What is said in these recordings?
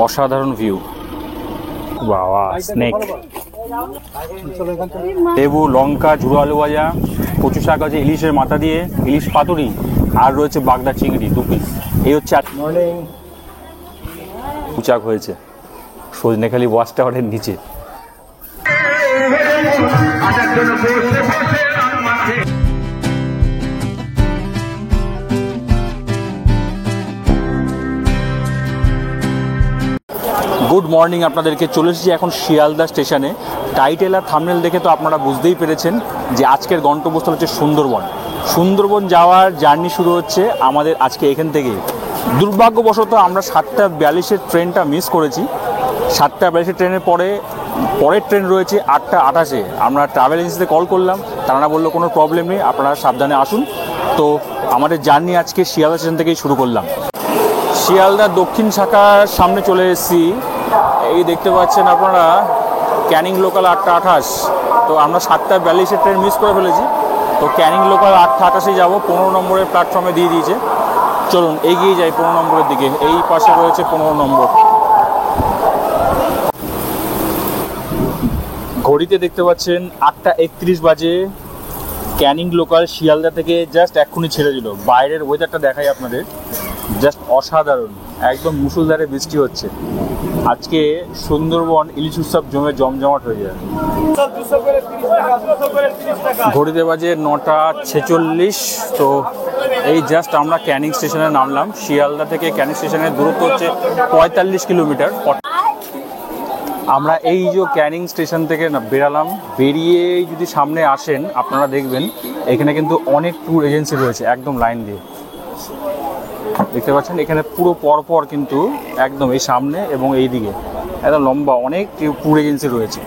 অসাধারণ ভিউ। বাবা, স্নেক, লেবু, লঙ্কা, ঝুড়ো আলু ভাজা, কচু শাক আছে, ইলিশের মাথা দিয়ে, ইলিশ পাতুরি, আর রয়েছে বাগদা চিংড়ি 2 পিস। এই হচ্ছে পুচাক হয়েছে সজনেখালি ওয়াচ টাওয়ারের নিচে। গুড মর্নিং আপনাদেরকে। চলে এসেছি এখন শিয়ালদা স্টেশনে। টাইটেল আর থাম্বনেল দেখে তো আপনারা বুঝতেই পেরেছেন যে আজকের গন্তব্যস্থল হচ্ছে সুন্দরবন। সুন্দরবন যাওয়ার জার্নি শুরু হচ্ছে আমাদের আজকে এখান থেকে। দুর্ভাগ্যবশত আমরা 7:42-এর ট্রেনটা মিস করেছি। 7:42-এর ট্রেনের পরের ট্রেন রয়েছে 8:28-এ। আমরা ট্রাভেল এজেন্সিতে কল করলাম, তারা বললো কোনো প্রবলেম নেই, আপনারা সাবধানে আসুন। তো আমাদের জার্নি আজকে শিয়ালদা স্টেশন থেকেই শুরু করলাম। শিয়ালদা দক্ষিণ শাখার সামনে চলে এসেছি। এই দেখতে পাচ্ছেন আপনারা ক্যানিং লোকাল 8:28। তো আমরা 7:42-এর ট্রেন মিস করে ফেলেছি। তো ক্যানিং লোকাল 8:28-এ যাবো, 15 নম্বরের প্ল্যাটফর্মে দিয়ে দিয়েছে। চলুন এগিয়ে যাই 15 নম্বরের দিকে। এই পাশে রয়েছে 15 নম্বর। ঘড়িতে দেখতে পাচ্ছেন 8:31 বাজে। ক্যানিং লোকাল শিয়ালদা থেকে জাস্ট এক্ষুনি ছেড়ে দিল। বাইরের ওয়েদারটা দেখাই আপনাদের, জাস্ট অসাধারণ। একদম মুষলধারে বৃষ্টি হচ্ছে। আজকে সুন্দরবন ইলিশ উৎসব জমজমাট হয়ে যায়। ঘড়িতে বাজে 9:46। তো এই জাস্ট আমরা ক্যানিং স্টেশনে নামলাম। শিয়ালদা থেকে ক্যানিং স্টেশনের দূরত্ব হচ্ছে 45 কিলোমিটার। আমরা এই যে ক্যানিং স্টেশন থেকে বেরালাম, বেরিয়ে যদি সামনে আসেন আপনারা দেখবেন এখানে কিন্তু অনেক ট্যুর এজেন্সি রয়েছে একদম লাইন দিয়ে। দেখতে পাচ্ছেন এখানে পুরো পরপর কিন্তু একদম এই সামনে এবং এই দিকে একদম লম্বা অনেক ট্যুর এজেন্সি রয়েছে।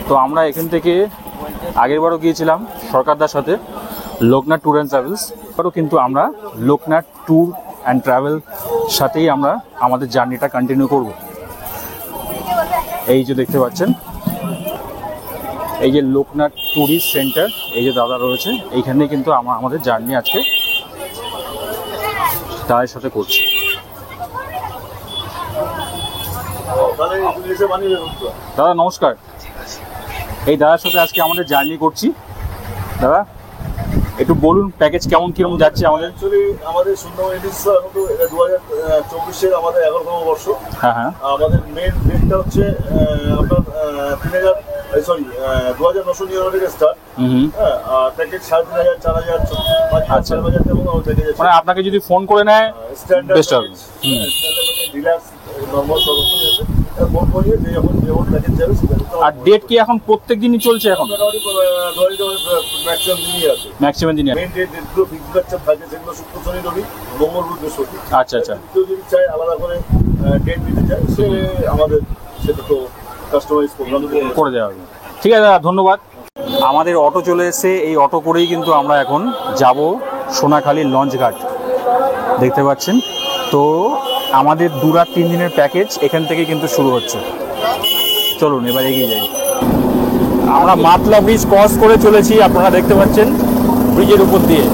তো আমরা এখান থেকে আগেরবারও গিয়েছিলাম সরকারদার সাথে, লোকনাথ ট্যুর অ্যান্ড ট্রাভেলস। এবারও কিন্তু আমরা লোকনাথ ট্যুর অ্যান্ড ট্রাভেল সাথেই আমরা আমাদের জার্নিটা কন্টিনিউ করব। এই যে দেখতে পাচ্ছেন এই যে লোকনাথ ট্যুরিস্ট সেন্টার, এই যে দাদা রয়েছে, এইখানেই কিন্তু আমাদের জার্নি আজকে তাদের সাথে করছি। দাদা নমস্কার, এই দাদার সাথে আজকে আমাদের জার্নি করছি। দাদা একটু বলুন প্যাকেজ কিরকম যাচ্ছে আমাদের? অ্যাকচুয়ালি আমাদের সুন্দরবন ইলিশ উৎসব 2024-এর আমাদের 11তম বর্ষ। হ্যাঁ হ্যাঁ। আমাদের মেন রেটটা হচ্ছে আপনার 2,999 থেকে স্টার্ট। হ্যাঁ, আর প্যাকেজ 3,500, 4,000, 5,000, 5,000 এবং প্যাকেজ আছে। মানে আপনাকে যদি ফোন করে নেয় বেস্ট হবে। রিল্যাক্স নরমাল সব আছে। ফোন করিয়ে যেমন প্যাকেজ যাবে সেটা। আর ডেট কি এখন প্রত্যেক দিনই চলছে? এখন ম্যাক্সিমাম দিনই মেইন ডেটগুলো ফিক্সড থাকে, সেগুলো শুক্র, শনি, রবি, মঙ্গল, বুধ, বৃহস্পতি। আচ্ছা আচ্ছা। কেউ যদি চায় আলাদা করে ডেট দিতে চায় সে আমাদের সেটা তো কাস্টমাইজ করে দেওয়া হবে। ঠিক আছে দাদা, ধন্যবাদ। আমাদের অটো চলে এসেছে। এই অটো করেই কিন্তু আমরা এখন যাব সোনাখালী লঞ্চ ঘাট। দেখতে পাচ্ছেন তো আমাদের 2 রাত 3 দিনের প্যাকেজ এখান থেকে কিন্তু শুরু হচ্ছে। চলুন এবার এগিয়ে যাই। আমরা মাতলা ব্রিজ ক্রস করে চলেছি, আপনারা দেখতে পাচ্ছেন ব্রিজের উপর দিয়ে।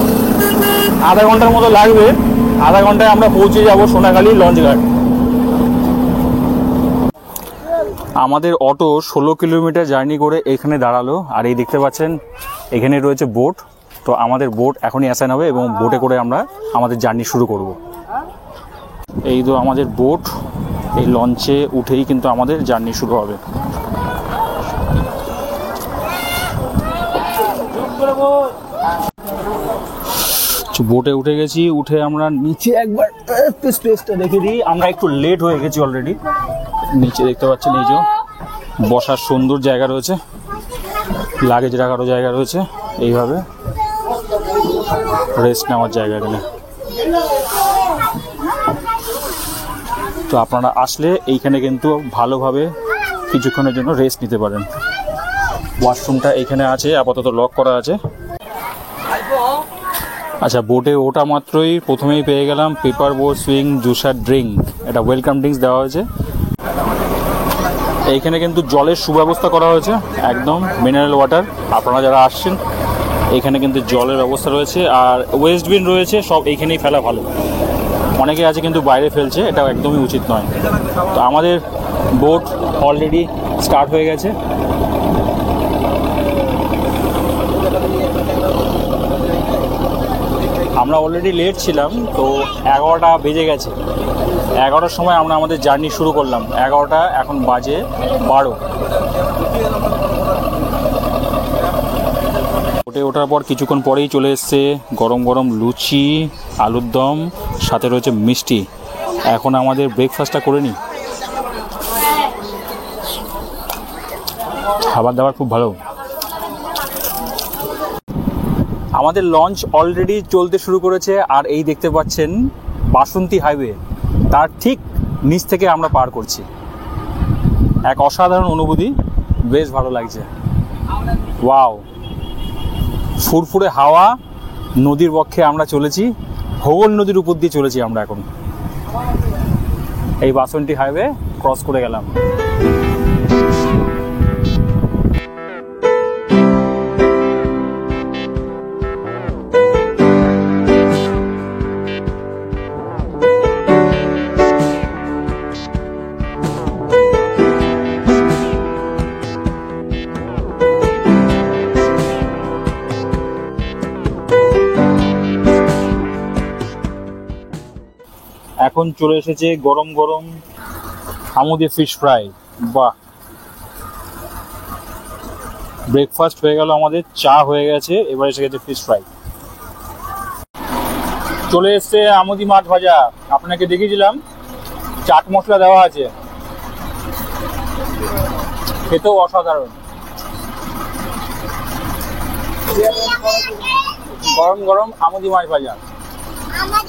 আধা ঘন্টার মতো লাগবে। আধা ঘন্টায় আমরা পৌঁছে যাব সোনাখালী লঞ্চ ঘাট। আমাদের অটো 16 কিলোমিটার জার্নি করে এখানে দাঁড়ালো। আর এই দেখতে পাচ্ছেন এখানে রয়েছে বোট। তো আমাদের বোট এখনই অ্যাসাইন হবে এবং বোটে করে আমরা আমাদের জার্নি শুরু করব। এই তো আমাদের বোট, এই লঞ্চে উঠেই কিন্তু আমাদের জার্নি শুরু হবে। বোটে উঠে গেছি। উঠে আমরা নিচে একবার স্পেসটা দেখে দিই। আমরা একটু লেট হয়ে গেছি অলরেডি। নিচে দেখতে পাচ্ছেন এই যে বসার সুন্দর জায়গা রয়েছে, লাগেজ রাখারও জায়গা রয়েছে, এইভাবে রেস্ট নেওয়ার জায়গা এখানে। তো আপনারা আসলে এইখানে কিন্তু ভালোভাবে কিছুক্ষণের জন্য রেস্ট নিতে পারেন। ওয়াশরুমটা এখানে আছে, আপাতত লক করা আছে। আচ্ছা, বোটে ওটা মাত্রই প্রথমেই পেয়ে গেলাম paper boat swing juicer drink. এটা ওয়েলকাম ড্রিঙ্কস দেওয়া হয়েছে। এইখানে কিন্তু জলের সুব্যবস্থা করা হয়েছে, একদম মিনারেল ওয়াটার। আপনারা যারা আসছেন এখানে কিন্তু জলের ব্যবস্থা রয়েছে, আর ওয়েস্ট বিন রয়েছে, সব এইখানেই ফেলা ভালো। অনেকে আছে কিন্তু বাইরে ফেলছে, এটা একদমই উচিত নয়। তো আমাদের বোট অলরেডি স্টার্ট হয়ে গেছে। আমরা অলরেডি লেট ছিলাম, তো 11টা বেজে গেছে। 11টার সময় আমরা আমাদের জার্নি শুরু করলাম, 11টা এখন বাজে 12। ওটে ওঠার পর কিছুক্ষণ পরেই চলে এসছে গরম গরম লুচি, আলুর দম, সাথে রয়েছে মিষ্টি। এখন আমাদের ব্রেকফাস্টটা করে নিই। খাবার দাবার খুব ভালো। আমাদের লঞ্চ অলরেডি চলতে শুরু করেছে, আর এই দেখতে পাচ্ছেন বাসন্তী হাইওয়ে, তার ঠিক নিচ থেকে আমরা পার করছি। এক অসাধারণ অনুভূতি, বেশ ভালো লাগছে। ওয়াও, ফুরফুরে হাওয়া, নদীর বক্ষে আমরা চলেছি, হোগল নদীর উপর দিয়ে চলেছি আমরা এখন। এই বাসন্তী হাইওয়ে ক্রস করে গেলাম। এখন চলে এসেছে গরম গরম হামুদে ফিশ ফ্রাই। বাহ, ব্রেকফাস্ট হয়ে গেল আমাদের, চা হয়ে গেছে, এবার এসে গেছে ফিশ ফ্রাই। চলে এসছে আমুদি মাছ ভাজা, আপনাকে দেখিয়েছিলাম, চাট মশলা দেওয়া আছে, খেতেও অসাধারণ। গরম গরম আমুদি মাছ ভাজা।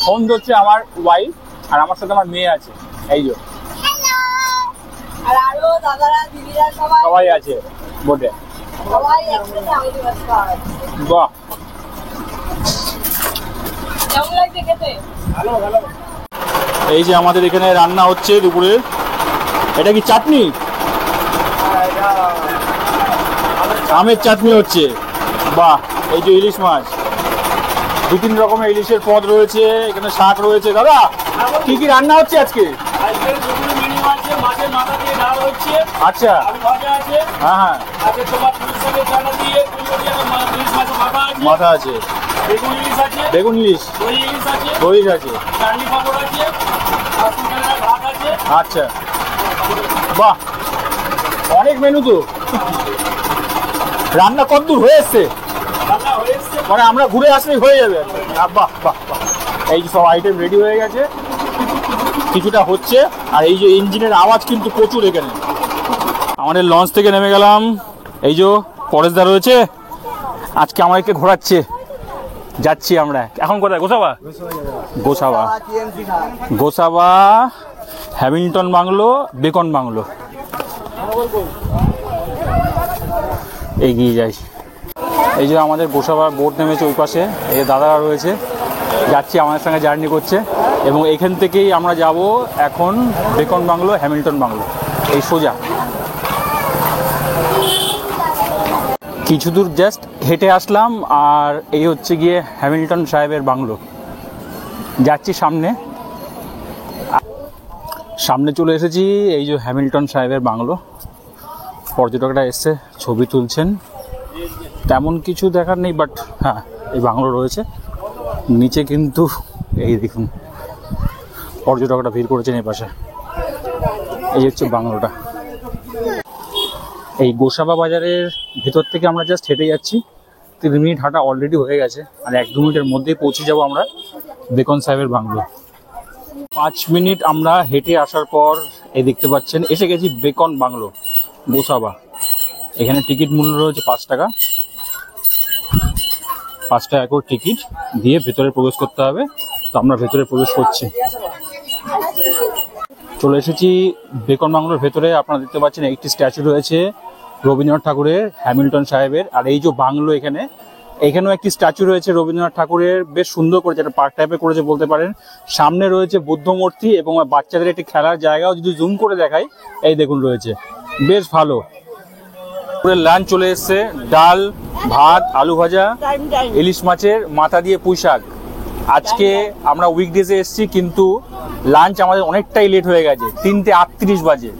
ফোন ধরছে আমার ওয়াইফ, আর আমার সাথে আমার মেয়ে আছে, এই যে সবাই আছে বোটে। বাহ, এই যে আমাদের এখানে রান্না হচ্ছে দুপুরে। এটা কি চাটনি? আমের চাটনি হচ্ছে। বাহ, এই যে ইলিশ মাছ, 2-3 রকমের ইলিশের পদ রয়েছে, এখানে শাক রয়েছে। দাদা, কি কি রান্না হচ্ছে আজকে? আচ্ছা, হ্যাঁ হ্যাঁ, মাথা আছে, বেগুন ইলিশ, দই ইলিশ আছে। আচ্ছা, বাহ, অনেক মেনু তো। রান্না কতদূর হয়ে এসছে? মানে আমরা ঘুরে আসলেই হয়ে যাবে। বাহ বাহ বাহ, এই সব আইটেম রেডি হয়ে গেছে, কিছুটা হচ্ছে। আর এই যে ইঞ্জিনের আওয়াজ কিন্তু প্রচুর এখানে। আমাদের লঞ্চ থেকে নেমে গেলাম, এই যে পরেশদা রয়েছে, আজকে আমাদেরকে ঘোরাচ্ছে। যাচ্ছি আমরা এখন কোথায়? Gosaba, Gosaba, Gosaba, Hamilton bungalow, beacon bungalow. এগিয়ে যাই। এই যে আমাদের গোসাবা বোট নেমেছে ওই পাশে, এই দাদারা রয়েছে, যাচ্ছি, আমাদের সঙ্গে জার্নি করছে। এবং এখান থেকেই আমরা যাব এখন বেকন বাংলো, হ্যামিল্টন বাংলো, এই সোজা। কিছু দূর জাস্ট হেঁটে আসলাম, আর এই হচ্ছে গিয়ে হ্যামিল্টন সাহেবের বাংলো। যাচ্ছি সামনে, সামনে চলে এসেছি। এই যে হ্যামিল্টন সাহেবের বাংলো, পর্যটকরা এসছে, ছবি তুলছেন। তেমন কিছু দেখার নেই, বাট হ্যাঁ, এই বাংলো রয়েছে নিচে। কিন্তু এই দেখুন, পর্যটকরা ভিড় করেছেন এই পাশে। এই হচ্ছে বাংলোটা। এই গোসাবা বাজারের ভেতর থেকে আমরা জাস্ট হেঁটে যাচ্ছি, 3 মিনিট হাঁটা অলরেডি হয়ে গেছে, আর 1-2 মিনিটের মধ্যেই পৌঁছে যাব আমরা বেকন সাহেবের বাংলো। 5 মিনিট আমরা হেঁটে আসার পর এই দেখতে পাচ্ছেন এসে গেছি বেকন বাংলো, গোসাবা। এখানে টিকিট মূল্য রয়েছে 5 টাকা। 5 টাকা করে টিকিট দিয়ে ভেতরে প্রবেশ করতে হবে। তো আমরা ভেতরে প্রবেশ করছি। চলে এসেছি বেকন বাংলোর ভেতরে। আপনারা দেখতে পাচ্ছেন একটি স্ট্যাচু রয়েছে রবীন্দ্রনাথ ঠাকুরের, হ্যামিল্টন সাহেবের। আর এই যে বাংলো, এখানেও একটি স্ট্যাচু রয়েছে রবীন্দ্রনাথ ঠাকুরের, বেশ সুন্দর করেছে, একটা পার্ক টাইপের করেছে বলতে পারেন। সামনে রয়েছে বুদ্ধ মূর্তি এবং বাচ্চাদের একটি খেলার জায়গাও যদি জুম করে দেখাই, এই দেখুন রয়েছে, বেশ ভালো। লাঞ্চ চলে এসছে, ডাল, ভাত, আলু ভাজা, ইলিশ মাছের মাথা দিয়ে পুঁই শাক, আজকে আমরা উইকডেজে এসেছি, কিন্তু লাঞ্চ আমাদের অনেকটাই লেট হয়ে গেছে, 3:38 বাজে।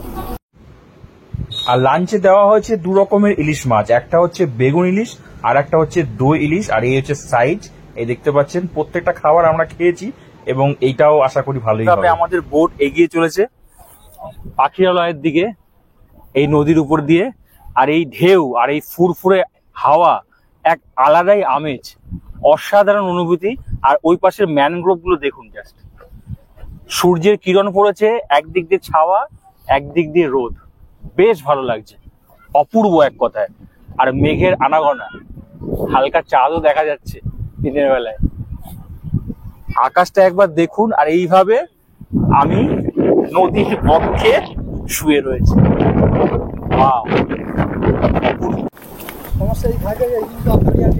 আর লাঞ্চে দেওয়া হয়েছে 2 রকমের ইলিশ মাছ, একটা হচ্ছে বেগুন ইলিশ আর একটা হচ্ছে দই ইলিশ, আর এই হচ্ছে সাইজ। এই দেখতে পাচ্ছেন প্রত্যেকটা খাবার আমরা খেয়েছি এবং এইটাও আশা করি ভালোই হবে। আমাদের বোট এগিয়ে চলেছে পাখিরালয়ের দিকে, এই নদীর উপর দিয়ে। আর এই ঢেউ আর এই ফুরফুরে হাওয়া এক আলাদাই আমেজ, অসাধারণ অনুভূতি। আর ওই পাশের ম্যানগ্রোভ গুলো দেখুন, জাস্ট সূর্যের কিরণ পড়েছে, একদিক দিয়ে ছাওয়া একদিক দিয়ে রোদ, বেশ ভালো লাগছে, অপূর্ব এক কথায়। আর মেঘের আনাগোনা, হালকা চাঁদও দেখা যাচ্ছে দিনের বেলায়। আকাশটা একবার দেখুন। আর এইভাবে আমি নদীর বক্ষে শুয়ে রয়েছি।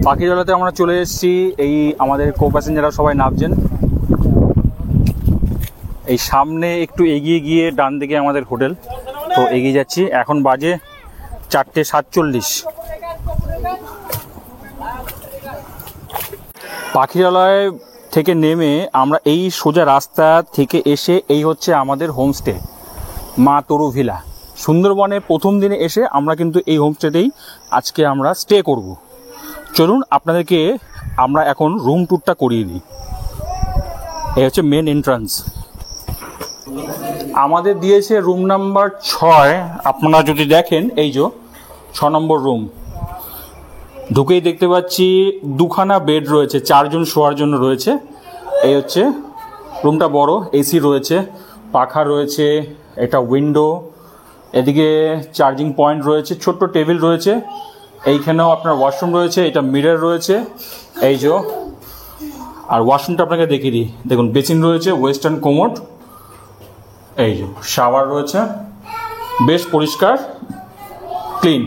পাখিরালয়তে আমরা চলে এসেছি, এই আমাদের কো প্যাসেঞ্জাররা সবাই নামছেন। এই সামনে একটু এগিয়ে গিয়ে ডান দিকে আমাদের হোটেল, তো এগিয়ে যাচ্ছি। এখন বাজে 4:47। পাখিরালয় থেকে নেমে আমরা এই সোজা রাস্তা থেকে এসে এই হচ্ছে আমাদের হোমস্টে, মা তরু ভিলা। সুন্দরবনে প্রথম দিনে এসে আমরা কিন্তু এই হোমস্টেতেই আজকে আমরা স্টে করব। চলুন আপনাদেরকে আমরা এখন রুম ট্যুরটা করিয়ে দিই। এই হচ্ছে মেন এন্ট্রান্স, আমাদের দিয়েছে রুম নাম্বার 6। আপনারা যদি দেখেন, এই যে 6 নম্বর রুম। ঢুকেই দেখতে পাচ্ছি 2খানা বেড রয়েছে, 4 জন শোয়ার জন্য রয়েছে। এই হচ্ছে রুমটা বড়, এসি রয়েছে, পাখা রয়েছে, এটা উইন্ডো, এদিকে চার্জিং পয়েন্ট রয়েছে, ছোট্ট টেবিল রয়েছে, এইখানেও আপনার ওয়াশরুম রয়েছে, এটা মিরর রয়েছে। এই যে, আর ওয়াশরুমটা আপনাকে দেখিয়ে দিই, দেখুন বেসিন রয়েছে, ওয়েস্টার্ন কোমোড, এই যে শাওয়ার রয়েছে, বেশ পরিষ্কার ক্লিন।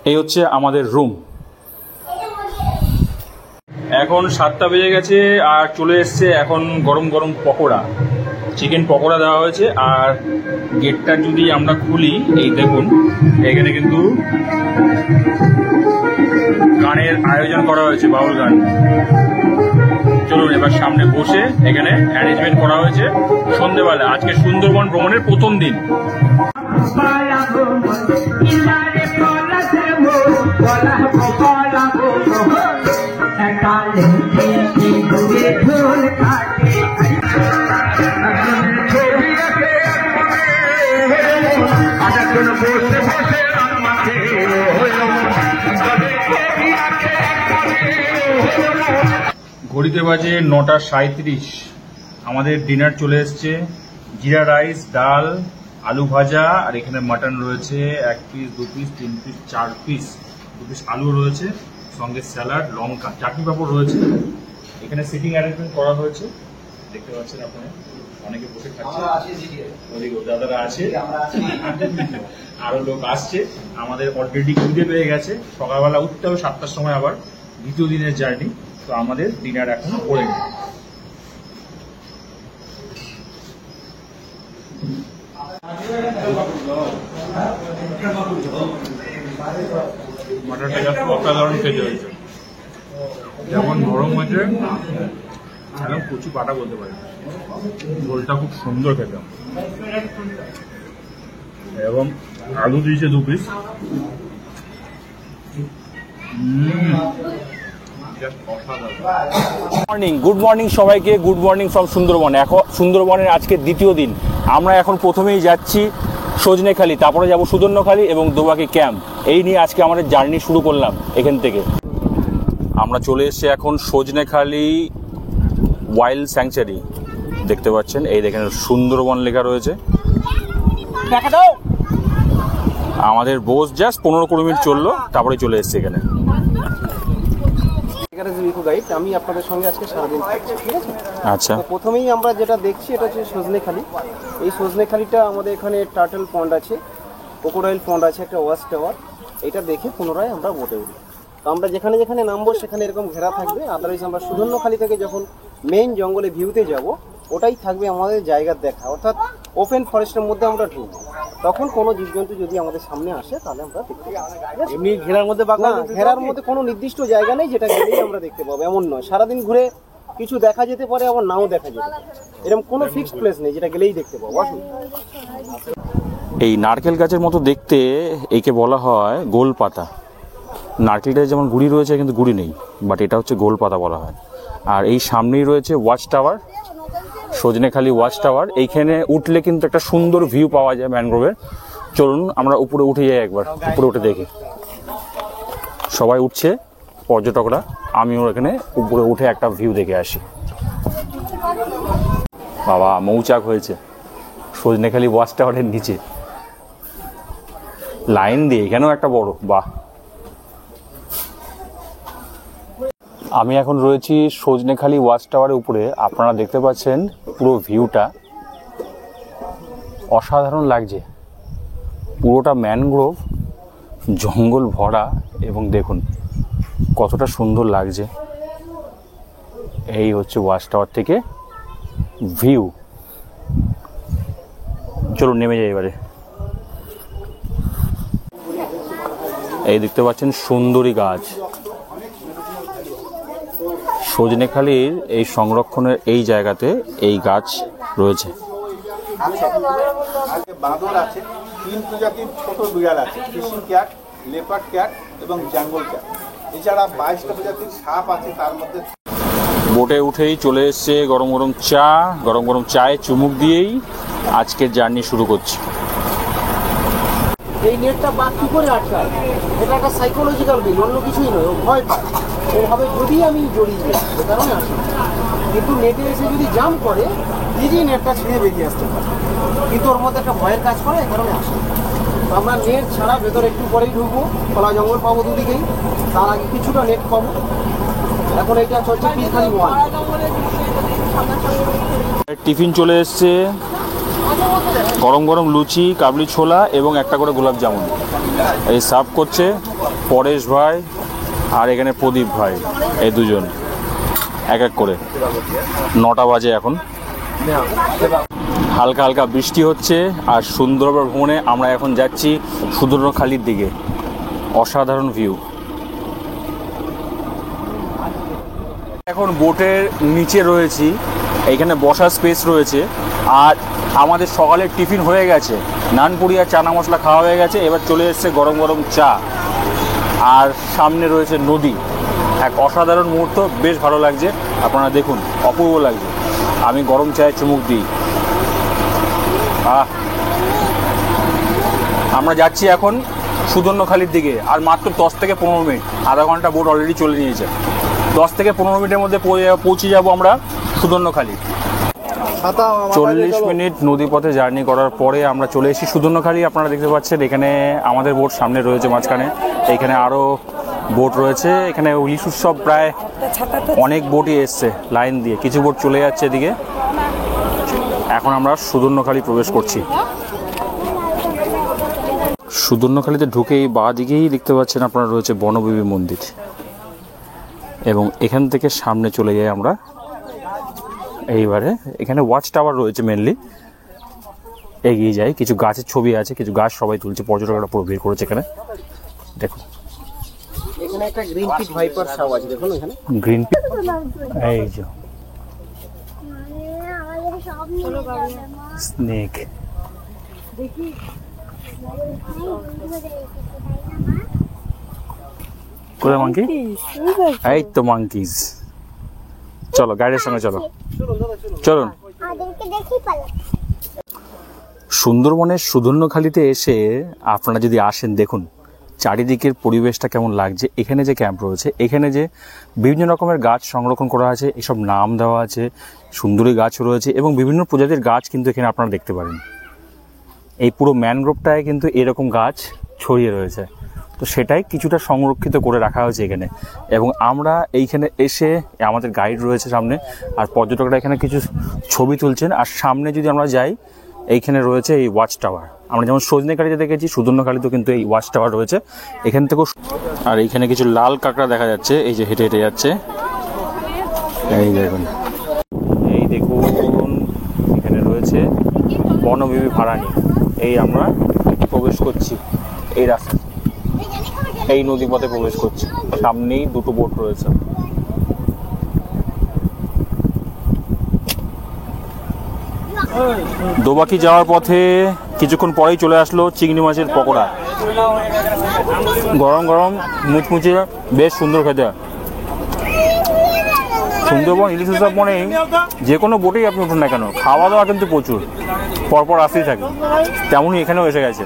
এই হচ্ছে আমাদের রুম। এখন 7টা বেজে গেছে আর চলে এসছে এখন গরম গরম পকোড়া, চিকেন পকোড়া দেওয়া হয়েছে। আর গেটটা যদি আমরা খুলি, এই দেখুন এখানে কিন্তু গানের আয়োজন করা হয়েছে, বাউল গান। চলুন এবার সামনে বসে, এখানে অ্যারেঞ্জমেন্ট করা হয়েছে সন্ধ্যেবেলা, আজকে সুন্দরবন ভ্রমণের প্রথম দিন। ঘড়িতে বাজে 9:37। আমাদের ডিনার চলে এসছে, জিরা রাইস, ডাল, আলু ভাজা, আর এখানে মাটন রয়েছে 1 piece, 2 piece, 3 piece, 4 piece, 2 piece আলু রয়েছে, সঙ্গে স্যালাড, লঙ্কা, চাটনি পাঁপড় রয়েছে। এখানে সিটিং অ্যারেঞ্জমেন্ট করা হয়েছে, দেখতে পাচ্ছেন আপনারা, অনেকে বসে খাচ্ছে, ওদিকে দাদারা আছে, আরো লোক আসছে। আমাদের অলরেডি খিদে পেয়ে গেছে, সকালবেলা উঠতে হবে 7টার সময়, আবার দ্বিতীয় দিনের জার্নি। তো আমাদের ডিনার এখন করে নিই। মাটনটা জাস্ট অসাধারণ খেতে হয়েছে, যেমন নরম হয়েছে, একদম কচি পাটা বলতে পারি। ঝোলটা খুব সুন্দর খেতে, এবং আলু দিয়েছে 2 পিস। গুড মর্নিং সবাইকে, গুড মর্নিং ফ্রম সুন্দরবন। এখন সুন্দরবনের আজকে দ্বিতীয় দিন। আমরা এখন প্রথমেই যাচ্ছি সজনেখালি, তারপরে যাব সুদর্ণখালি এবং দোবাকি ক্যাম্প। এই নিয়ে আজকে আমাদের জার্নি শুরু করলাম এখান থেকে। আমরা চলে এসেছি এখন সজনেখালি ওয়াইল্ড স্যাংচুয়ারি, দেখতে পাচ্ছেন, এই দেখেন সুন্দরবন লেখা রয়েছে। আমাদের বোস জাস্ট 15-20 মিনিট চললো, তারপরে চলে এসেছি এখানে। গাইড, আমি আপনাদের সঙ্গে আজকে সারাদিন থাকছি, ঠিক আছে? আচ্ছা, প্রথমেই আমরা যেটা দেখছি এটা হচ্ছে সজনেখালি। এই সজনেখালিটা আমাদের এখানে টার্টল পন্ড আছে, ক্রোকোডাইল পন্ড আছে, একটা ওয়াচ টাওয়ার। এটা দেখে পুনরায় আমরা বোটে উঠি। তো আমরা যেখানে যেখানে নামবো সেখানে এরকম ঘেরা থাকবে। আদারওয়াইজ আমরা সুদর্ণখালি থেকে যখন মেইন জঙ্গলে ভিউতে যাব, ওটাই থাকবে আমাদের জায়গার দেখা, অর্থাৎ ওপেন ফরেস্টের মধ্যে আমরা ঢুকবো। তখন কোনো জীবজন্তু যদি আমাদের সামনে আসে তাহলে আমরা দেখতে পাবো। এমনি ঘেরার মধ্যে ঘেরার মধ্যে কোনো নির্দিষ্ট জায়গা নেই যেটা গেলেই আমরা দেখতে পাবো, এমন নয়। সারাদিন ঘুরে কিছু দেখা যেতে পারে, আবার নাও দেখা যেতে পারে। এরকম কোনো ফিক্সড প্লেস নেই যেটা গেলেই দেখতে পাবো। আসুন। এই নারকেল গাছের মতো দেখতে একে বলা হয় গোল পাতা। নারকেলটায় যেমন গুড়ি রয়েছে কিন্তু গুড়ি নেই, বাট এটা হচ্ছে গোল পাতা বলা হয়। আর এই সামনেই রয়েছে watch tower, Sajnekhali watch tower. এইখানে উঠলে কিন্তু একটা সুন্দর ভিউ পাওয়া যায় ম্যানগ্রোভের। চলুন আমরা উপরে উঠে যাই, একবার উপরে উঠে দেখি। সবাই উঠছে পর্যটকরা, আমিও এখানে উপরে উঠে একটা ভিউ দেখে আসি। বাবা, মৌচাক হয়েছে সজনেখালি ওয়াচ টাওয়ারের নিচে লাইন দিয়ে, এখানেও একটা বড়। বাহ, আমি এখন রয়েছি সজনেখালি ওয়াচ টাওয়ারের উপরে। আপনারা দেখতে পাচ্ছেন পুরো ভিউটা অসাধারণ লাগছে। পুরোটা ম্যানগ্রোভ জঙ্গল ভরা, এবং দেখুন কতটা সুন্দর লাগছে। এই হচ্ছে ওয়াচ টাওয়ার থেকে ভিউ। চলুন নেমে যাই এবারে। এই দেখতে পাচ্ছেন সুন্দরী গাছ। সজনেখালির এই সংরক্ষণের এই জায়গাতে এই গাছ রয়েছে। বাঁদর আছে, 3 প্রজাতির ছোট বিড়াল আছে, ফিশিং ক্যাট, লেপার্ড ক্যাট এবং জঙ্গল ক্যাট। এছাড়া 22টা প্রজাতির সাপ আছে, তার মধ্যে। বোটে উঠেই চলে এসছে গরম গরম চা। গরম গরম চায়ে চুমুক দিয়েই আজকের জার্নি শুরু করছি। এই নেটটা বাদ কি করে আটকায়, এটা একটা সাইকোলজিক্যাল বিল, অন্য কিছুই নয়। ও ভয় পায়, এইভাবে যদি আমি জড়িয়ে যাই সে কারণে আসি। কিন্তু নেটে এসে যদি জাম্প করে নিজেই নেটটা ছিঁড়ে বেরিয়ে আসতে পারে, কিন্তু ওর মধ্যে একটা ভয়ের কাজ করে, এই কারণে আসে। তো আমরা নেট ছাড়া ভেতরে একটু পরেই ঢুকবো, খোলা জঙ্গল পাবো দুদিকেই, তার আগে কিছুটা নেট পাবো। এখন এটা চলছে পিসখালি 1। টিফিন চলে এসছে, গরম গরম লুচি, কাবলি ছোলা এবং একটা করে গোলাপ জামুন। এই সার্ভ করছে পরেশ ভাই আর এখানে প্রদীপ ভাই, এই দুজন এক এক করে। 9টা বাজে এখন। হালকা হালকা বৃষ্টি হচ্ছে, আর সুন্দরবন ভ্রমণে আমরা এখন যাচ্ছি সুদর্ণখালির দিকে। অসাধারণ ভিউ। এখন বোটের নিচে রয়েছি, এইখানে বসার স্পেস রয়েছে। আর আমাদের সকালের টিফিন হয়ে গেছে, নানপুরি আর চানা মশলা খাওয়া হয়ে গেছে। এবার চলে এসছে গরম গরম চা, আর সামনে রয়েছে নদী। এক অসাধারণ মুহূর্ত, বেশ ভালো লাগছে। আপনারা দেখুন, অপূর্ব লাগছে। আমি গরম চায়ে চুমুক দিই। আমরা যাচ্ছি এখন সুদর্ণখালির দিকে, আর মাত্র 10 থেকে 15 মিনিট। আধা ঘন্টা বোট অলরেডি চলে নিয়েছে। 10 থেকে 15 মিনিটের মধ্যে পৌঁছে যাব আমরা সুদর্ণখালি। 40 মিনিট নদীপথে জার্নি করার পরে আমরা চলে এসেছি সুদর্ণখালি। আপনারা দেখতে পাচ্ছেন এখানে আমাদের বোট সামনে রয়েছে মাঝখানে, এখানে আরও বোট রয়েছে। এখানে ইলিশ উৎসব প্রায় অনেক বোটই এসছে লাইন দিয়ে, কিছু বোট চলে যাচ্ছে এদিকে। এখন আমরা সুদর্ণখালি প্রবেশ করছি। সুদর্ণখালিতে ঢুকেই বাঁ দিকেই দেখতে পাচ্ছেন আপনারা রয়েছে বনবিবি মন্দির, এবং এখান থেকে সামনে চলে যাই আমরা। এইবারে এখানে ওয়াচ টাওয়ার রয়েছে মেনলি। এগিয়ে যাই, কিছু গাছের ছবি আছে, কিছু গাছ সবাই তুলছে, পর্যটকরা পুরো ভিড় করেছে এখানে। দেখুন এখানে একটা গ্রিন পিট ভাইপার সাপ আছে, দেখুন এখানে গ্রিন পিট। এই যে স্নেক, কোথায় মাঙ্কি? এই তো মাঙ্কিজ। চলো গাইডের সঙ্গে চলো, চলুন। সুন্দরবনের সুদর্ণখালিতে এসে আপনারা যদি আসেন, দেখুন চারিদিকের পরিবেশটা কেমন লাগছে। এখানে যে ক্যাম্প রয়েছে, এখানে যে বিভিন্ন রকমের গাছ সংরক্ষণ করা আছে, এসব নাম দেওয়া আছে, সুন্দরী গাছ রয়েছে, এবং বিভিন্ন প্রজাতির গাছ কিন্তু এখানে আপনারা দেখতে পারেন। এই পুরো ম্যানগ্রোভটায় কিন্তু এরকম গাছ ছড়িয়ে রয়েছে, তো সেটাই কিছুটা সংরক্ষিত করে রাখা হয়েছে এখানে। এবং আমরা এইখানে এসে, আমাদের গাইড রয়েছে সামনে, আর পর্যটকরা এখানে কিছু ছবি তুলছেন। আর সামনে যদি আমরা যাই, এইখানে রয়েছে এই ওয়াচ টাওয়ার। আমরা যেমন সজনেখালিতে দেখেছি, সুদর্ণখালিতেও কিন্তু এই ওয়াচ টাওয়ার রয়েছে এখান থেকেও। আর এইখানে কিছু লাল কাঁকড়া দেখা যাচ্ছে, এই যে হেঁটে হেঁটে যাচ্ছে। এই দেখুন, এই দেখুন এখানে রয়েছে বনবিবি ফারানি। এই আমরা প্রবেশ করছি এই রাস্তা, এই নদীপথে প্রবেশ করছি। সামনেই দুটো বোট রয়েছে। দোবাকি যাওয়ার পথে কিছুক্ষণ পরেই চলে আসলো চিংড়ি মাছের পকোড়া, গরম গরম মুচমুচে, বেশ সুন্দর খেতে। সুন্দরবন ইলিশ উৎসব মনেই যে কোনো বোটেই আপনি উঠুন না কেন, খাওয়া দাওয়া কিন্তু প্রচুর, পরপর আসতেই থাকে। তেমনই এখানেও এসে গেছে।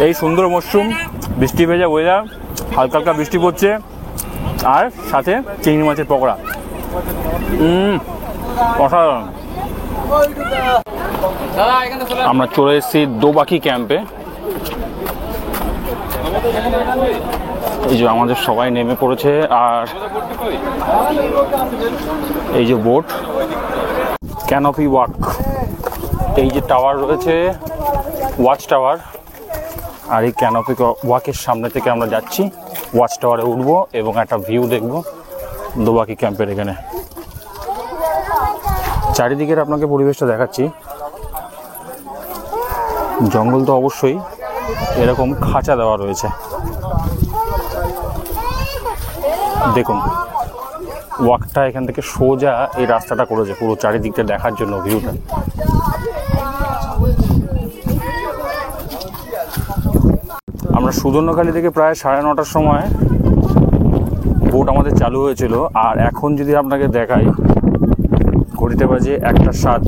এই সুন্দর মরশুম, বৃষ্টি ভেজা ওয়েদার, হালকা হালকা বৃষ্টি পড়ছে, আর সাথে চিংড়ি মাছের পকোড়া, অসাধারণ। আমরা চলে এসেছি দোবাকি ক্যাম্পে। এই যে আমাদের সবাই নেমে পড়েছে, আর এই যে বোট, ক্যানোপি ওয়াক, এই যে টাওয়ার রয়েছে, ওয়াচ টাওয়ার, আর এই ক্যানোপি ওয়াকের সামনে থেকে আমরা যাচ্ছি, ওয়াচ টাওয়ারে উঠবো এবং একটা ভিউ দেখবো দোবাকি ক্যাম্পের। এখানে চারিদিকের আপনাকে পরিবেশটা দেখাচ্ছি। জঙ্গল তো অবশ্যই, এরকম খাঁচা দেওয়া রয়েছে। দেখুন ওয়াকটা এখান থেকে সোজা এই রাস্তাটা করেছে পুরো চারিদিকটা দেখার জন্য, ভিউটা। আমরা সুদর্ণখালি থেকে প্রায় 9:30টার সময় বোট আমাদের চালু হয়েছিল, আর এখন যদি আপনাকে দেখাই ঘড়িতে বাজে 1:07,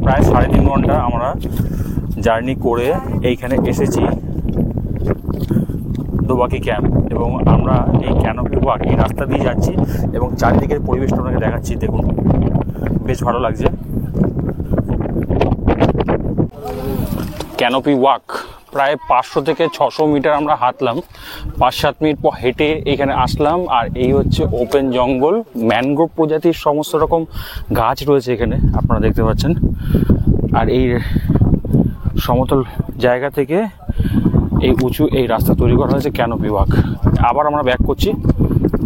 প্রায় 3.5 ঘন্টা আমরা জার্নি করে এইখানে এসেছি দোবাকি ক্যাম্প। এবং আমরা এই ক্যানোপি ওয়াক, এই রাস্তা দিয়ে যাচ্ছি এবং চারিদিকের পরিবেশটা আপনাকে দেখাচ্ছি। দেখুন বেশ ভালো লাগছে। ক্যানোপি ওয়াক প্রায় 500 থেকে 600 মিটার আমরা হাঁটলাম, 5-7 মিনিট পর হেঁটে এইখানে আসলাম। আর এই হচ্ছে ওপেন জঙ্গল, ম্যানগ্রোভ প্রজাতির সমস্ত রকম গাছ রয়েছে এখানে, আপনারা দেখতে পাচ্ছেন। আর এই সমতল জায়গা থেকে এই উঁচু এই রাস্তা তৈরি করা হয়েছে ক্যানোপি ওয়াক। আবার আমরা ব্যাক করছি,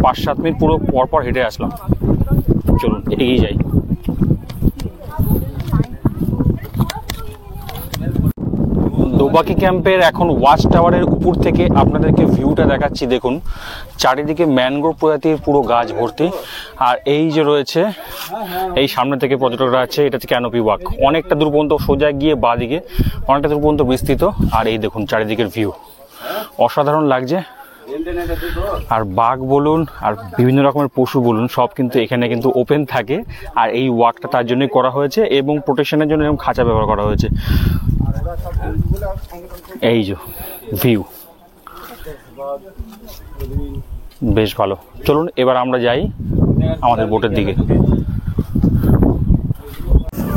5-7 মিনিট পুরো পরপর হেঁটে আসলাম। চলুন এগিয়ে যাই। দোবাকি ক্যাম্পের এখন ওয়াচ টাওয়ারের উপর থেকে আপনাদেরকে ভিউটা দেখাচ্ছি। দেখুন চারিদিকে ম্যানগ্রোভ প্রজাতির পুরো গাছ ভর্তি। আর এই যে রয়েছে, এই সামনে থেকে পর্যটকরা আছে, এটা হচ্ছে ক্যানোপি ওয়াক। অনেকটা দূর পর্যন্ত সোজা গিয়ে বাঁদিকে অনেকটা দূর পর্যন্ত বিস্তৃত। আর এই দেখুন চারিদিকের ভিউ, অসাধারণ লাগছে। আর বাঘ বলুন আর বিভিন্ন রকমের পশু বলুন, সব কিন্তু এখানে কিন্তু ওপেন থাকে। আর এই ওয়াকটা তার জন্যই করা হয়েছে এবং প্রোটেকশনের জন্য এরকম খাঁচা ব্যবহার করা হয়েছে। এই যে ভিউ বেশ ভালো। চলুন এবার আমরা যাই আমাদের বোটের দিকে।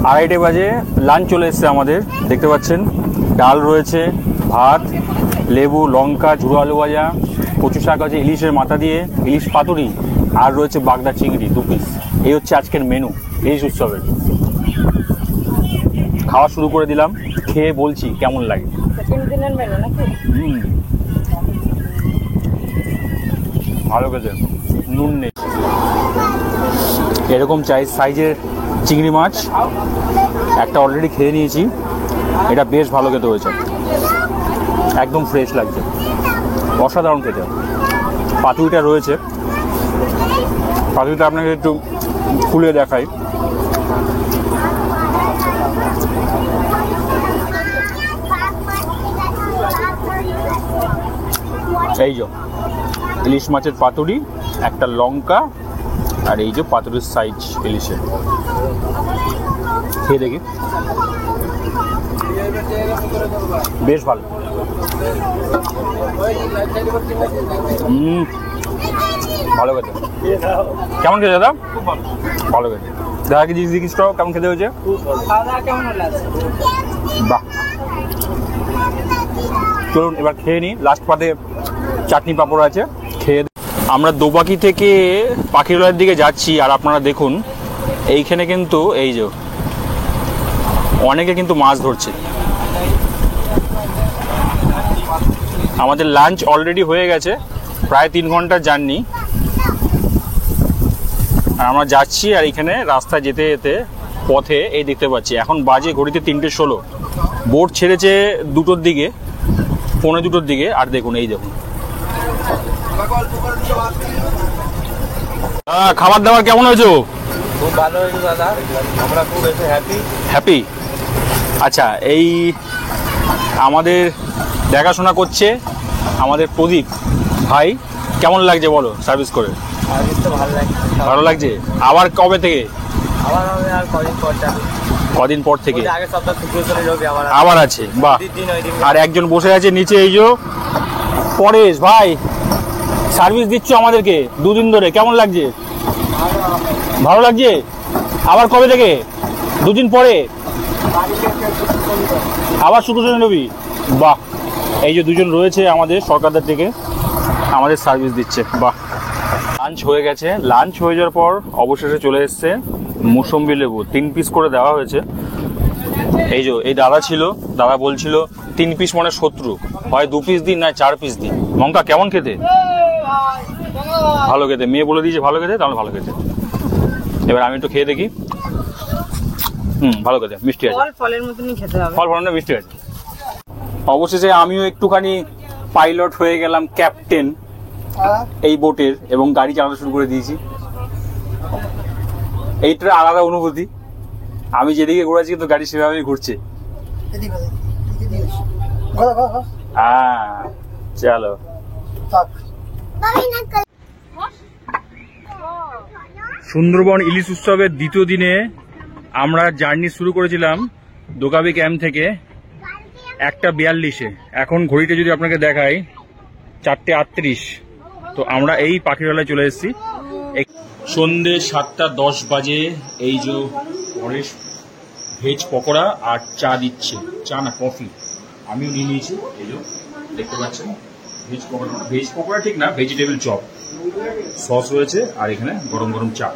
2:30 বাজে লাঞ্চ চলে এসছে আমাদের, দেখতে পাচ্ছেন। ডাল রয়েছে, ভাত, লেবু, লঙ্কা, ঝুড়ো আলু ভাজা, কচু শাক আছে, ইলিশের মাথা দিয়ে, ইলিশ পাতুরি, আর রয়েছে বাগদা চিংড়ি 2 পিস। এই হচ্ছে আজকের মেনু ইলিশ উৎসবের। খাওয়া শুরু করে দিলাম, খেয়ে বলছি কেমন লাগে। ভালো খেতে, নুন নেই। এরকম সাইজের চিংড়ি মাছ একটা অলরেডি খেয়ে নিয়েছি, এটা বেশ ভালো খেতে হয়েছে, একদম ফ্রেশ লাগছে, অসাধারণ খেতে। পাতুরিটা রয়েছে, পাতুরিটা আপনাকে একটু খুলে দেখাই। এই যে ইলিশ মাছের পাতুরি, একটা লঙ্কা, আর এই যে পাতুরির সাইজ ইলিশের। খেয়ে দেখি, বেশ ভালো। ভালো খেতে। কেমন খেতে দাদা? ভালো খেতে। দাদাকে জিজ্ঞেস করো কেমন খেতে হয়েছে। বাহ, চলুন এবার খেয়ে নিই। লাস্ট পাতে চাটনি পাঁপড় আছে, খেয়ে। আমরা দোবাকি থেকে পাখিরালয়ের দিকে যাচ্ছি, আর আপনারা দেখুন এইখানে কিন্তু এই যে অনেকে কিন্তু মাছ ধরছে। আমাদের লাঞ্চ অলরেডি হয়ে গেছে, প্রায় 3 ঘন্টার জার্নি, আর আমরা যাচ্ছি। আর এখানে রাস্তায় যেতে যেতে পথে এই দেখতে পাচ্ছি এখন বাজে ঘড়িতে 3:16। বোট ছেড়েছে 2টোর দিকে, 1:45-2টোর দিকে। আর দেখুন এই দেখুন খাবার দাবার কেমন হয়েছে? খুব ভালো হয়েছে দাদা, আমরা খুব এসে হ্যাপি। আচ্ছা, এই আমাদের দেখাশোনা করছে আমাদের প্রদীপ ভাই, কেমন লাগছে বলো সার্ভিস করে? ভালো লাগছে। ভালো লাগছে। আবার কবে থেকে? আবার হবে আর কদিন পর থেকে? আগের সপ্তাহ শুক্রবারে রবি আবার আছে। বাহ। দিন ওই দিন। আর একজন বসে আছে নিচে, এই যে পরেশ ভাই, সার্ভিস দিচ্ছ আমাদেরকে 2 দিন ধরে, কেমন লাগছে? ভালো লাগছে। আবার কবে থেকে? 2 দিন পরে আবার শুক্র শনি রবি। বাহ। এই যে দুজন রয়েছে আমাদের সরকারদের থেকে আমাদের সার্ভিস দিচ্ছে। বাহ। লাঞ্চ হয়ে গেছে। লাঞ্চ হয়ে যাওয়ার পর অবশেষে চলে এসছে মৌসম্বি লেবু, 3 পিস করে দেওয়া হয়েছে। এই যে এই দাদা ছিল, দাদা বলছিল 3 পিস মানে শত্রু, হয় 2 পিস দিন না 4 পিস দিন। লঙ্কা কেমন খেতে? ভালো খেতে। মেয়ে বলে দিয়েছে ভালো খেতে, তাহলে ভালো খেতে। এবার আমি একটু খেয়ে দেখি। ভালো খেতে, মিষ্টি আছে। ফলের মতনই খেতে হবে। ফল ফল না মিষ্টি আছে। অবশেষে আমিও একটুখানি পাইলট হয়ে গেলাম, ক্যাপ্টেন এই বোটের, এবং গাড়ি চালানো শুরু করে দিয়েছি। এইটার আলাদা অনুভূতি। আমি যেদিকে ঘুরেছি কিন্তু গাড়ি সেভাবেই ঘুরছে। চলো। সুন্দরবন ইলিশ উৎসবের দ্বিতীয় দিনে আমরা জার্নি শুরু করেছিলাম দোকাবি ক্যাম্প থেকে 1:42-এ। এখন ঘড়িতে যদি আপনাকে দেখাই 4:38। তো আমরা এই পাখিরালয়ে চলে এসেছি। সন্ধ্যে 7:10 বাজে। এই যে পরেশ ভেজ পকোড়া আর চা দিচ্ছে, চা না কফি, আমিও নিয়ে নিয়েছি। এই যে দেখতে পাচ্ছেন ভেজ পকোড়া, ভেজ পকোড়া ঠিক না, ভেজিটেবল চপ, সস রয়েছে, আর এখানে গরম গরম চা।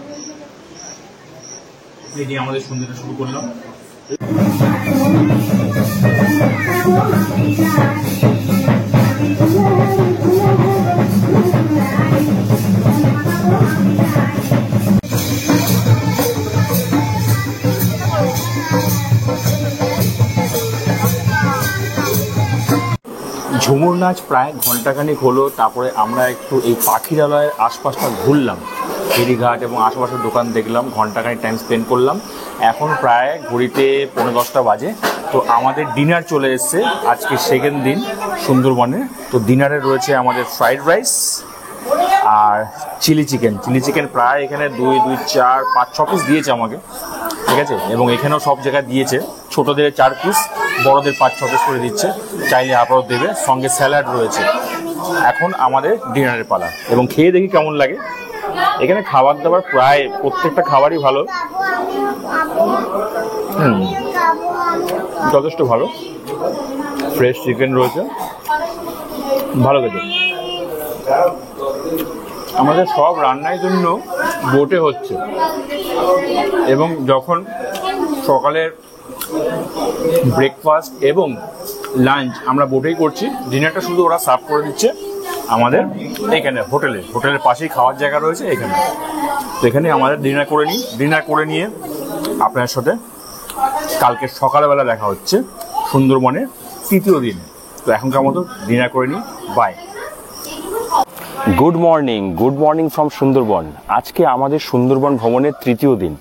এই নিয়ে আমাদের সন্ধ্যাটা শুরু করলাম। ঝুমুর নাচ প্রায় ঘন্টাখানিক হলো। তারপরে আমরা একটু এই পাখিরালয়ের আশপাশটা ঘুরলাম, ফেরিঘাট এবং আশেপাশের দোকান দেখলাম, ঘন্টাখানিক টাইম স্পেন্ড করলাম। এখন প্রায় ঘড়িতে 9:45 বাজে। তো আমাদের ডিনার চলে এসছে, আজকে সেকেন্ড দিন সুন্দরবনে। তো ডিনারে রয়েছে আমাদের ফ্রাইড রাইস আর চিলি চিকেন। চিলি চিকেন প্রায় এখানে 2, 4, 5, 6 পিস দিয়েছে আমাকে, ঠিক আছে। এবং এখানেও সব জায়গায় দিয়েছে, ছোটদের 4 পিস, বড়দের 5-6 পিস করে দিচ্ছে, চাইলে আপনারাও দেবে। সঙ্গে স্যালাড রয়েছে। এখন আমাদের ডিনারের পালা, এবং খেয়ে দেখি কেমন লাগে। এখানে খাবার দাবার প্রায় প্রত্যেকটা খাবারই ভালো, যথেষ্ট ভালো। ফ্রেশ চিকেন রয়েছে, ভালো খেতে। আমাদের সব রান্নার জন্য বোটে হচ্ছে, এবং যখন সকালের ব্রেকফাস্ট এবং লাঞ্চ আমরা বোটেই করছি, ডিনারটা শুধু ওরা সার্ভ করে দিচ্ছে আমাদের এখানে হোটেলের পাশেই খাওয়ার জায়গা রয়েছে এখানে। তো এখানে আমাদের ডিনার করে নিই। ডিনার করে নিয়ে আপনার সাথে কালকে সকালবেলা দেখা হচ্ছে সুন্দরবনের 3য় দিনে। তো এখনকার মতো ডিনার করে নিই, bye. Good morning from Sundarban. আজকে আমাদের সুন্দরবন ভ্রমণের 3য় দিন।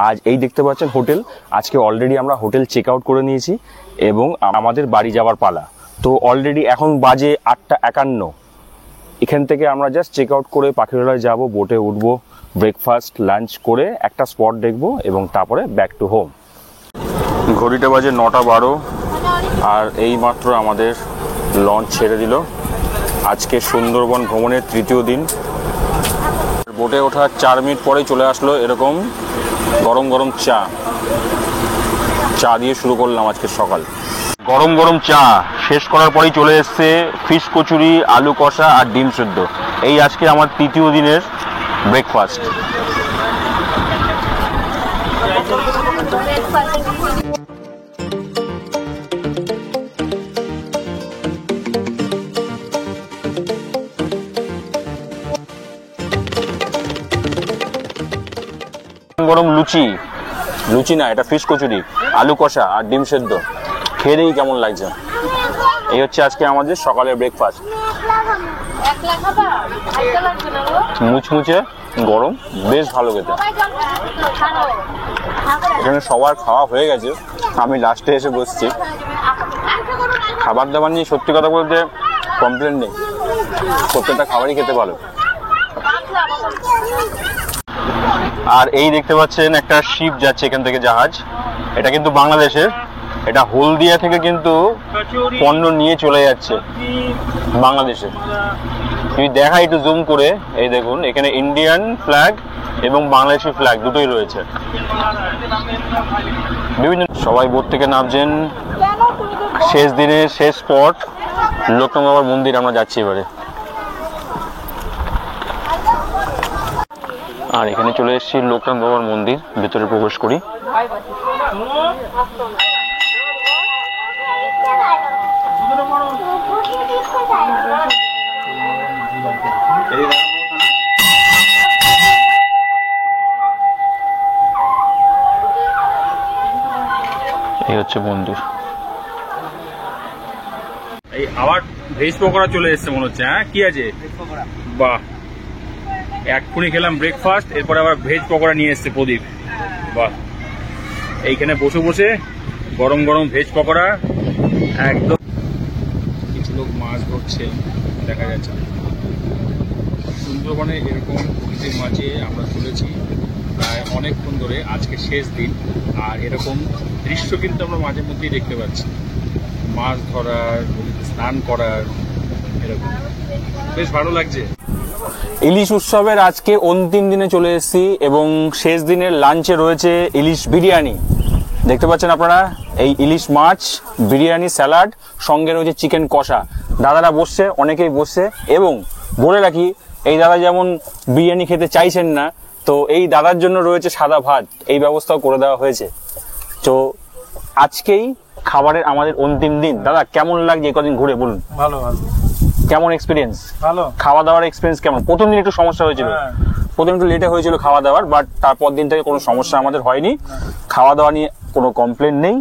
আজ এই দেখতে পাচ্ছেন হোটেল। আজকে অলরেডি আমরা হোটেল চেক আউট করে নিয়েছি এবং আমাদের বাড়ি যাওয়ার পালা। তো অলরেডি এখন বাজে 8:51। এখান থেকে আমরা জাস্ট চেক আউট করে পাখিরালয় যাব, বোটে উঠবো, ব্রেকফাস্ট লাঞ্চ করে একটা স্পট দেখবো, এবং তারপরে ব্যাক টু হোম। ঘড়িটা বাজে 9:12, আর এই মাত্র আমাদের লঞ্চ ছেড়ে দিল। আজকে সুন্দরবন ভ্রমণের 3য় দিন। বোটে ওঠার 4 মিনিট পরেই চলে আসলো এরকম গরম গরম চা দিয়ে শুরু করলাম আজকে সকাল। গরম গরম চা শেষ করার পরেই চলে এসছে ফিশ কচুরি, আলু কষা আর ডিম সেদ্ধ। এই আজকে আমার 3য় দিনের ব্রেকফাস্ট। গরম লুচি না, এটা ফিশ কচুরি, আলু কষা আর ডিম সেদ্ধ। খেয়ে দেখি কেমন লাগছে। এই হচ্ছে আজকে আমাদের সকালের ব্রেকফাস্ট। মুচমুচে গরম, বেশ ভালো খেতে। এখানে সবার খাওয়া হয়ে গেছে, আমি লাস্টে এসে বসছি। খাবার দাবার নিয়ে সত্যি কথা বলতে কমপ্লেন নেই, প্রত্যেকটা খাবারই খেতে ভালো। আর এই দেখতে পাচ্ছেন একটা শিপ যাচ্ছে এখান থেকে, জাহাজ। এটা কিন্তু বাংলাদেশের, এটা হলদিয়া থেকে কিন্তু পণ্য নিয়ে চলে যাচ্ছে বাংলাদেশে। যদি দেখা একটু জুম করে, এই দেখুন এখানে ইন্ডিয়ান ফ্ল্যাগ এবং বাংলাদেশি ফ্ল্যাগ দুটোই রয়েছে। বিভিন্ন সবাই বোট থেকে নামছেন। শেষ দিনের শেষ স্পট লোকনাথ বাবার মন্দির, আমরা যাচ্ছি এবারে। আর এখানে চলে এসেছি লোকনাথ বাবার মন্দির, ভেতরে প্রবেশ করি। এই হচ্ছে মন্দির। এই আবার ভেজ পকোড়া চলে এসছে মনে হচ্ছে। হ্যাঁ, কি আছে? বাহ, এক্ষুনি খেলাম ব্রেকফাস্ট, এরপরে আবার ভেজ পকোড়া নিয়ে এসছে প্রদীপ। বাহ, এইখানে বসে বসে গরম গরম ভেজ পকোড়া একদম। কিছু লোক মাছ ধরছে দেখা যাচ্ছে। সুন্দরবনে এরকম প্রকৃতির মাঝে আমরা চলেছি প্রায় অনেকক্ষণ ধরে, আজকে শেষ দিন। আর এরকম দৃশ্য কিন্তু আমরা মাঝে মধ্যেই দেখতে পাচ্ছি, মাছ ধরার, স্নান করার, এরকম বেশ ভালো লাগছে। ইলিশ উৎসবের আজকে অন্তিম দিনে চলে এসেছি এবং শেষ দিনের লাঞ্চে রয়েছে ইলিশ বিরিয়ানি। দেখতে পাচ্ছেন আপনারা, এই ইলিশ মাছ, বিরিয়ানি, স্যালাড, সঙ্গে রয়েছে চিকেন কষা। দাদারা বসছে, অনেকেই বসছে। এবং বলে রাখি, এই দাদা যেমন বিরিয়ানি খেতে চাইছেন না, তো এই দাদার জন্য রয়েছে সাদা ভাত, এই ব্যবস্থাও করে দেওয়া হয়েছে। তো আজকেই খাবারের আমাদের অন্তিম দিন। দাদা কেমন লাগছে কদিন ঘুরে, বলুন। ভালো ভালো। কেমন এক্সপিরিয়েন্স? ভালো। খাওয়া দাওয়ার এক্সপিরিয়েন্স কেমন? প্রথম দিন একটু সমস্যা হয়েছিল, প্রথম একটু লেটে হয়েছিল খাওয়া দাওয়ার, বাট তারপর দিন থেকে কোনো সমস্যা আমাদের হয়নি। খাওয়া দাওয়া নিয়ে কোনো কমপ্লেন নেই।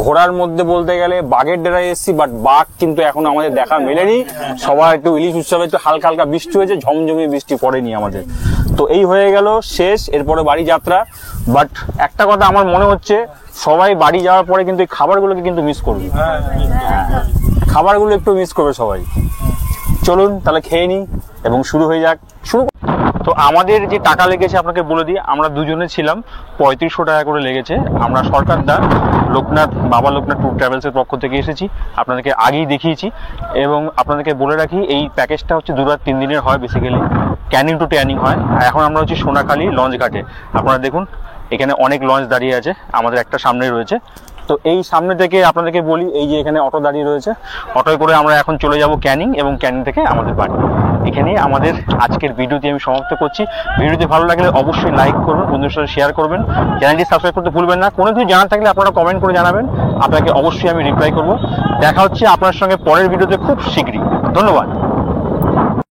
ঘোড়ার মধ্যে বলতে গেলে বাঘের ডেরায় এসেছি, বাট বাঘ কিন্তু এখনো আমাদের দেখা মেলেনি। সবার একটু ইলিশ উৎসবে একটু হালকা হালকা বৃষ্টি হয়েছে, ঝমঝমে বৃষ্টি পড়েনি আমাদের। তো এই হয়ে গেল শেষ, এরপরে বাড়ি যাত্রা। বাট একটা কথা আমার মনে হচ্ছে, সবাই বাড়ি যাওয়ার পরে কিন্তু এই খাবারগুলোকে কিন্তু মিস করবে, খাবারগুলো একটু মিস করবে সবাই। চলুন তাহলে খেয়ে নিই এবং শুরু হয়ে যাক। তো আমাদের যে টাকা লেগেছে আপনাকে বলে দিই, আমরা দুজনে ছিলাম, 3500 টাকা করে লেগেছে। আমরা সরকারদা বাবা লোকনাথ ট্যুর ট্রাভেলসের পক্ষ থেকে এসেছি, আপনাদেরকে আগেই দেখিয়েছি। এবং আপনাদেরকে বলে রাখি, এই প্যাকেজটা হচ্ছে 2 রাত 3 দিনের হয়, বেসিক্যালি ক্যানিং টু ট্যানিং হয়। এখন আমরা হচ্ছে সোনাখালী লঞ্চ ঘাটে। আপনারা দেখুন এখানে অনেক লঞ্চ দাঁড়িয়ে আছে, আমাদের একটা সামনেই রয়েছে। তো এই সামনে থেকে আপনাদেরকে বলি, এই যে এখানে অটো দাঁড়িয়ে রয়েছে, অটোয় করে আমরা এখন চলে যাব ক্যানিং, এবং ক্যানিং থেকে আমাদের বাড়ি। এখানেই আমাদের আজকের ভিডিওটি আমি সমাপ্ত করছি। ভিডিওটি ভালো লাগলে অবশ্যই লাইক করবেন, বন্ধুদের সাথে শেয়ার করবেন, চ্যানেলটি সাবস্ক্রাইব করতে ভুলবেন না। কোনো কিছু জানার থাকলে আপনারা কমেন্ট করে জানাবেন, আপনাকে অবশ্যই আমি রিপ্লাই করব। দেখা হচ্ছে আপনার সঙ্গে পরের ভিডিওতে খুব শীঘ্রই। ধন্যবাদ।